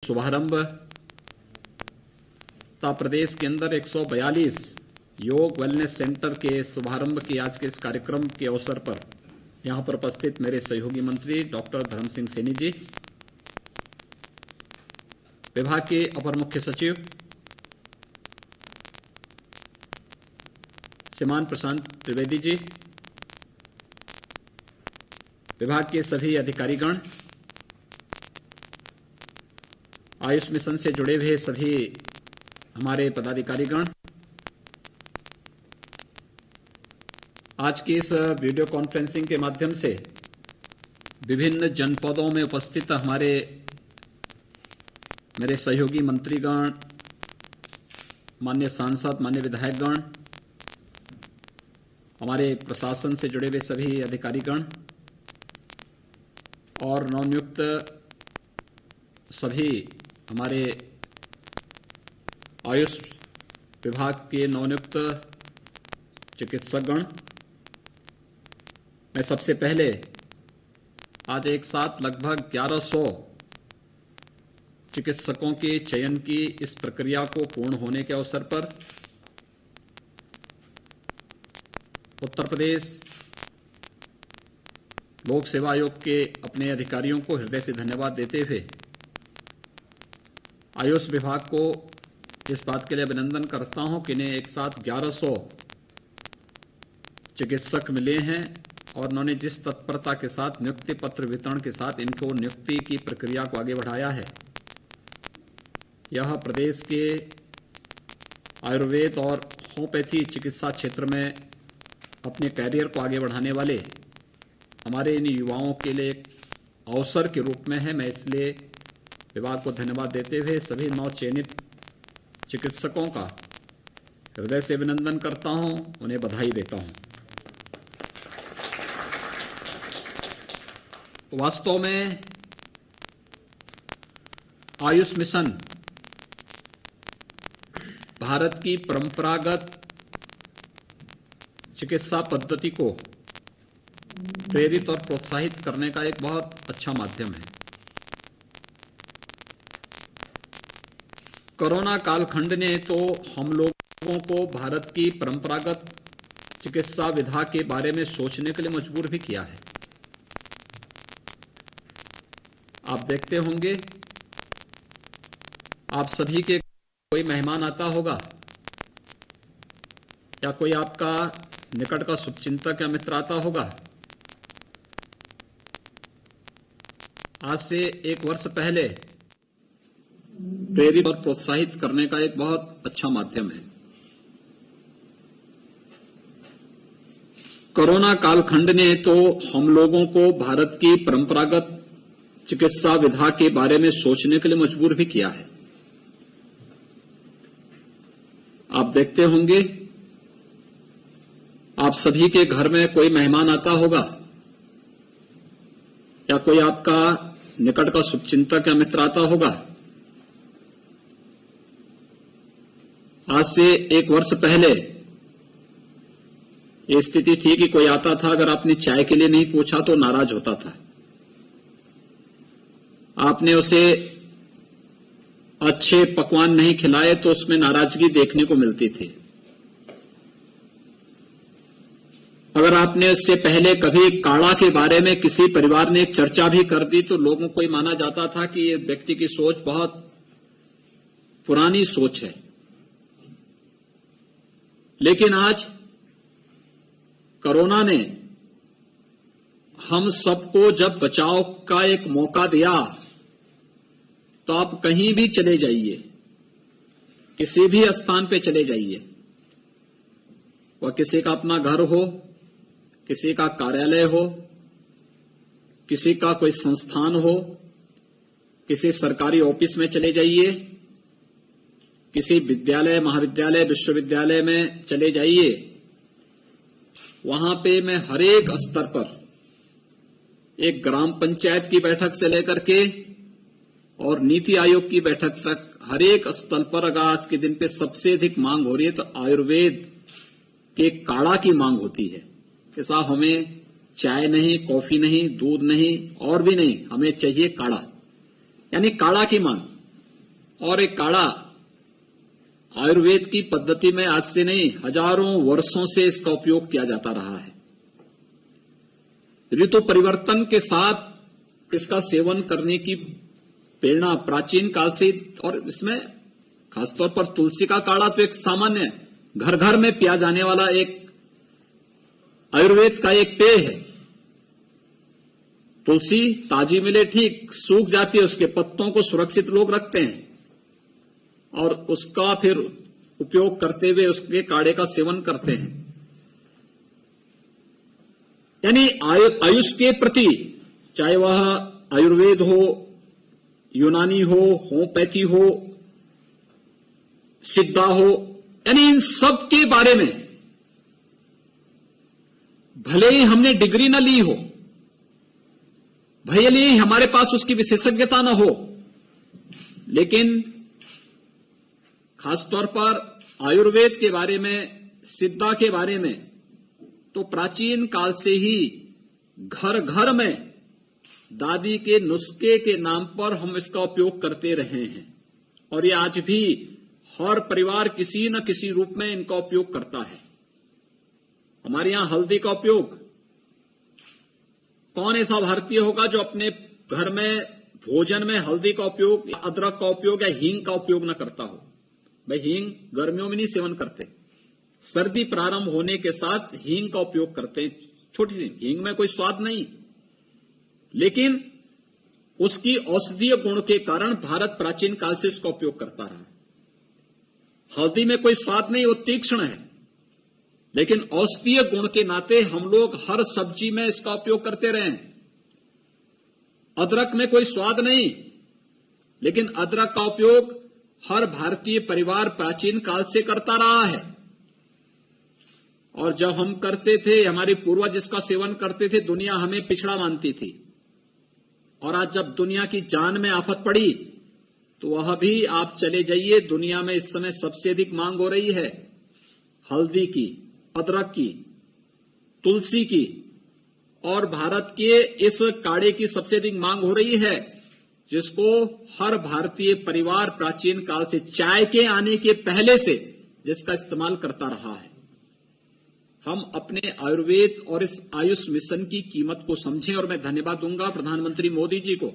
शुभारंभ था प्रदेश के अंदर 142 योग वेलनेस सेंटर के शुभारंभ के आज के इस कार्यक्रम के अवसर पर यहां पर उपस्थित मेरे सहयोगी मंत्री डॉक्टर धर्म सिंह सैनी जी, विभाग के अपर मुख्य सचिव श्रीमान प्रशांत त्रिवेदी जी, विभाग के सभी अधिकारीगण, आयुष मिशन से जुड़े हुए सभी हमारे पदाधिकारीगण, आज की इस वीडियो कॉन्फ्रेंसिंग के माध्यम से विभिन्न जनपदों में उपस्थित हमारे मेरे सहयोगी मंत्रीगण, माननीय सांसद, माननीय विधायकगण, हमारे प्रशासन से जुड़े हुए सभी अधिकारीगण और नवनियुक्त सभी हमारे आयुष विभाग के नवनियुक्त चिकित्सकगण, मैं सबसे पहले आज एक साथ लगभग 1100 चिकित्सकों के चयन की इस प्रक्रिया को पूर्ण होने के अवसर पर उत्तर प्रदेश लोक सेवा आयोग के अपने अधिकारियों को हृदय से धन्यवाद देते हुए आयुष विभाग को इस बात के लिए अभिनंदन करता हूं कि इन्हें एक साथ 1100 चिकित्सक मिले हैं और उन्होंने जिस तत्परता के साथ नियुक्ति पत्र वितरण के साथ इनको नियुक्ति की प्रक्रिया को आगे बढ़ाया है, यह प्रदेश के आयुर्वेद और होम्योपैथी चिकित्सा क्षेत्र में अपने कैरियर को आगे बढ़ाने वाले हमारे इन युवाओं के लिए एक अवसर के रूप में है। मैं इसलिए विभाग को धन्यवाद देते हुए सभी नव चयनित चिकित्सकों का हृदय से अभिनंदन करता हूं, उन्हें बधाई देता हूं। वास्तव में आयुष मिशन भारत की परंपरागत चिकित्सा पद्धति को प्रेरित और प्रोत्साहित करने का एक बहुत अच्छा माध्यम है। कोरोना कालखंड ने तो हम लोगों को भारत की परंपरागत चिकित्सा विधा के बारे में सोचने के लिए मजबूर भी किया है। आप देखते होंगे, आप सभी के कोई मेहमान आता होगा या कोई आपका निकट का शुभचिंतक या मित्र आता होगा, आज से 1 वर्ष पहले प्रेरित और प्रोत्साहित करने का एक बहुत अच्छा माध्यम है। कोरोना कालखंड ने तो हम लोगों को भारत की परंपरागत चिकित्सा विधा के बारे में सोचने के लिए मजबूर भी किया है। आप देखते होंगे, आप सभी के घर में कोई मेहमान आता होगा या कोई आपका निकट का शुभचिंतक या मित्र आता होगा, आज से 1 वर्ष पहले ये स्थिति थी कि कोई आता था, अगर आपने चाय के लिए नहीं पूछा तो नाराज होता था। आपने उसे अच्छे पकवान नहीं खिलाए तो उसमें नाराजगी देखने को मिलती थी। अगर आपने उससे पहले कभी काढ़ा के बारे में किसी परिवार ने चर्चा भी कर दी तो लोगों को ये माना जाता था कि ये व्यक्ति की सोच बहुत पुरानी सोच है। लेकिन आज कोरोना ने हम सबको जब बचाव का एक मौका दिया, तो आप कहीं भी चले जाइए, किसी भी स्थान पे चले जाइए, वह किसी का अपना घर हो, किसी का कार्यालय हो, किसी का कोई संस्थान हो, किसी सरकारी ऑफिस में चले जाइए, किसी विद्यालय, महाविद्यालय, विश्वविद्यालय में चले जाइए, वहां पे मैं हर एक स्तर पर, एक ग्राम पंचायत की बैठक से लेकर के और नीति आयोग की बैठक तक हर एक स्तर पर अगर आज के दिन पे सबसे अधिक मांग हो रही है तो आयुर्वेद के काढ़ा की मांग होती है कि साहब हमें चाय नहीं, कॉफी नहीं, दूध नहीं और भी नहीं, हमें चाहिए काढ़ा, यानी काढ़ा की मांग। और एक काढ़ा आयुर्वेद की पद्धति में आज से नहीं, हजारों वर्षों से इसका उपयोग किया जाता रहा है। ऋतु परिवर्तन के साथ इसका सेवन करने की प्रेरणा प्राचीन काल से, और इसमें खासतौर पर तुलसी का काढ़ा तो एक सामान्य घर घर में पिया जाने वाला एक आयुर्वेद का एक पेय है। तुलसी ताजी मिले ठीक, सूख जाती है, उसके पत्तों को सुरक्षित लोग रखते हैं और उसका फिर उपयोग करते हुए उसके काढ़े का सेवन करते हैं। यानी आयुष के प्रति, चाहे वह आयुर्वेद हो, यूनानी हो, होम्योपैथी हो, सिद्धा हो, यानी इन सब के बारे में भले ही हमने डिग्री न ली हो, भले ही हमारे पास उसकी विशेषज्ञता न हो, लेकिन खासतौर पर आयुर्वेद के बारे में, सिद्धा के बारे में तो प्राचीन काल से ही घर घर में दादी के नुस्खे के नाम पर हम इसका उपयोग करते रहे हैं और ये आज भी हर परिवार किसी न किसी रूप में इनका उपयोग करता है। हमारे यहां हल्दी का उपयोग, कौन ऐसा भारतीय होगा जो अपने घर में भोजन में हल्दी का उपयोग, अदरक का उपयोग या हींग का उपयोग न करता हो। भाई हींग गर्मियों में नहीं सेवन करते, सर्दी प्रारंभ होने के साथ हींग का उपयोग करते हैं। छोटी सी हींग में कोई स्वाद नहीं, लेकिन उसकी औषधीय गुण के कारण भारत प्राचीन काल से उसका उपयोग करता रहा। हल्दी में कोई स्वाद नहीं, वो तीक्ष्ण है, लेकिन औषधीय गुण के नाते हम लोग हर सब्जी में इसका उपयोग करते रहे। अदरक में कोई स्वाद नहीं, लेकिन अदरक का उपयोग हर भारतीय परिवार प्राचीन काल से करता रहा है। और जब हम करते थे, हमारे पूर्वज इसका सेवन करते थे, दुनिया हमें पिछड़ा मानती थी। और आज जब दुनिया की जान में आफत पड़ी तो वह भी, आप चले जाइए, दुनिया में इस समय सबसे अधिक मांग हो रही है हल्दी की, अदरक की, तुलसी की, और भारत के इस काढ़े की सबसे अधिक मांग हो रही है, जिसको हर भारतीय परिवार प्राचीन काल से, चाय के आने के पहले से जिसका इस्तेमाल करता रहा है। हम अपने आयुर्वेद और इस आयुष मिशन की कीमत को समझें। और मैं धन्यवाद दूंगा प्रधानमंत्री मोदी जी को,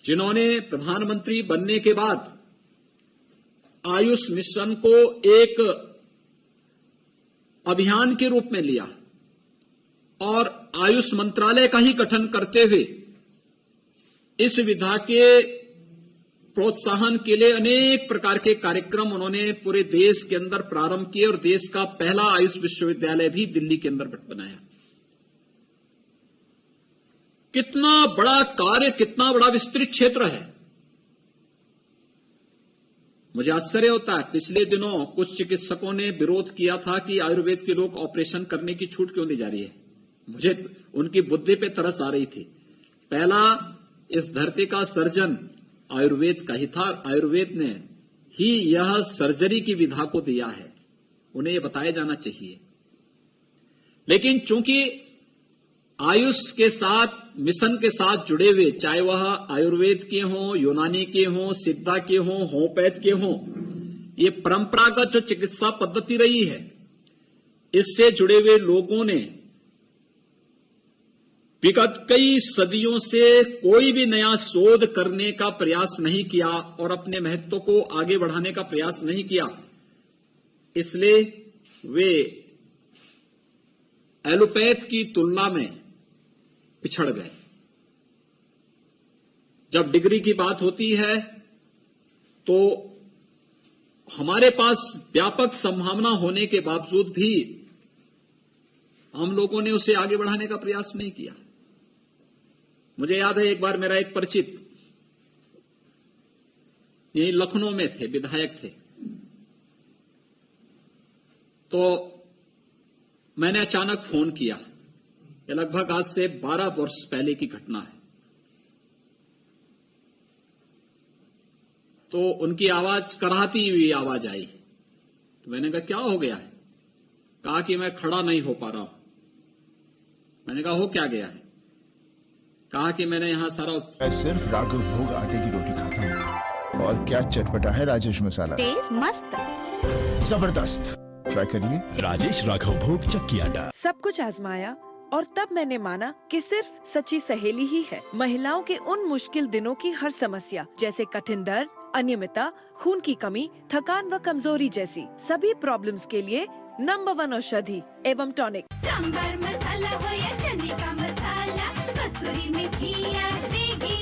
जिन्होंने प्रधानमंत्री बनने के बाद आयुष मिशन को एक अभियान के रूप में लिया और आयुष मंत्रालय का ही गठन करते हुए इस विधा के प्रोत्साहन के लिए अनेक प्रकार के कार्यक्रम उन्होंने पूरे देश के अंदर प्रारंभ किए और देश का पहला आयुष विश्वविद्यालय भी दिल्ली के अंदर बनाया। कितना बड़ा कार्य, कितना बड़ा विस्तृत क्षेत्र है। मुझे आश्चर्य होता है, पिछले दिनों कुछ चिकित्सकों ने विरोध किया था कि आयुर्वेद के लोग ऑपरेशन करने की छूट क्यों दी जा रही है। मुझे उनकी बुद्धि पे तरस आ रही थी। पहला इस धरती का सर्जन आयुर्वेद का ही था, आयुर्वेद ने ही यह सर्जरी की विधा को दिया है, उन्हें यह बताया जाना चाहिए। लेकिन चूंकि आयुष के साथ, मिशन के साथ जुड़े हुए, चाहे वह आयुर्वेद के हों, यूनानी के हों, सिद्धा के हों, होम्योपैथ के हों, ये परंपरागत जो चिकित्सा पद्धति रही है, इससे जुड़े हुए लोगों ने विगत कई सदियों से कोई भी नया शोध करने का प्रयास नहीं किया और अपने महत्व को आगे बढ़ाने का प्रयास नहीं किया। इसलिए वे एलोपैथ की तुलना में पिछड़ गए। जब डिग्री की बात होती है तो हमारे पास व्यापक संभावना होने के बावजूद भी हम लोगों ने उसे आगे बढ़ाने का प्रयास नहीं किया। मुझे याद है, एक बार मेरा एक परिचित यही लखनऊ में थे, विधायक थे, तो मैंने अचानक फोन किया। यह लगभग आज से 12 वर्ष पहले की घटना है। तो उनकी आवाज कराहती हुई आवाज आई। तो मैंने कहा क्या हो गया है? कहा कि मैं खड़ा नहीं हो पा रहा हूं। मैंने कहा हो क्या गया है? कहा कि मैंने यहां सारा, मैं सिर्फ राघव भोग आटे की रोटी खाता हूं, और क्या चटपटा है राजेश मसाला, टेस्ट मस्त। जबरदस्त। ट्राई करिए राजेश राघव भोग चक्की आटा। सब कुछ आजमाया और तब मैंने माना कि सिर्फ सच्ची सहेली ही है महिलाओं के उन मुश्किल दिनों की हर समस्या, जैसे कठिन दर्द, अनियमितता, खून की कमी, थकान व कमजोरी जैसी सभी प्रॉब्लम्स के लिए नंबर 1 औषधि एवं टॉनिक। सांबर मसाला हो या चने का मसाला, कसूरी मेथी या देगी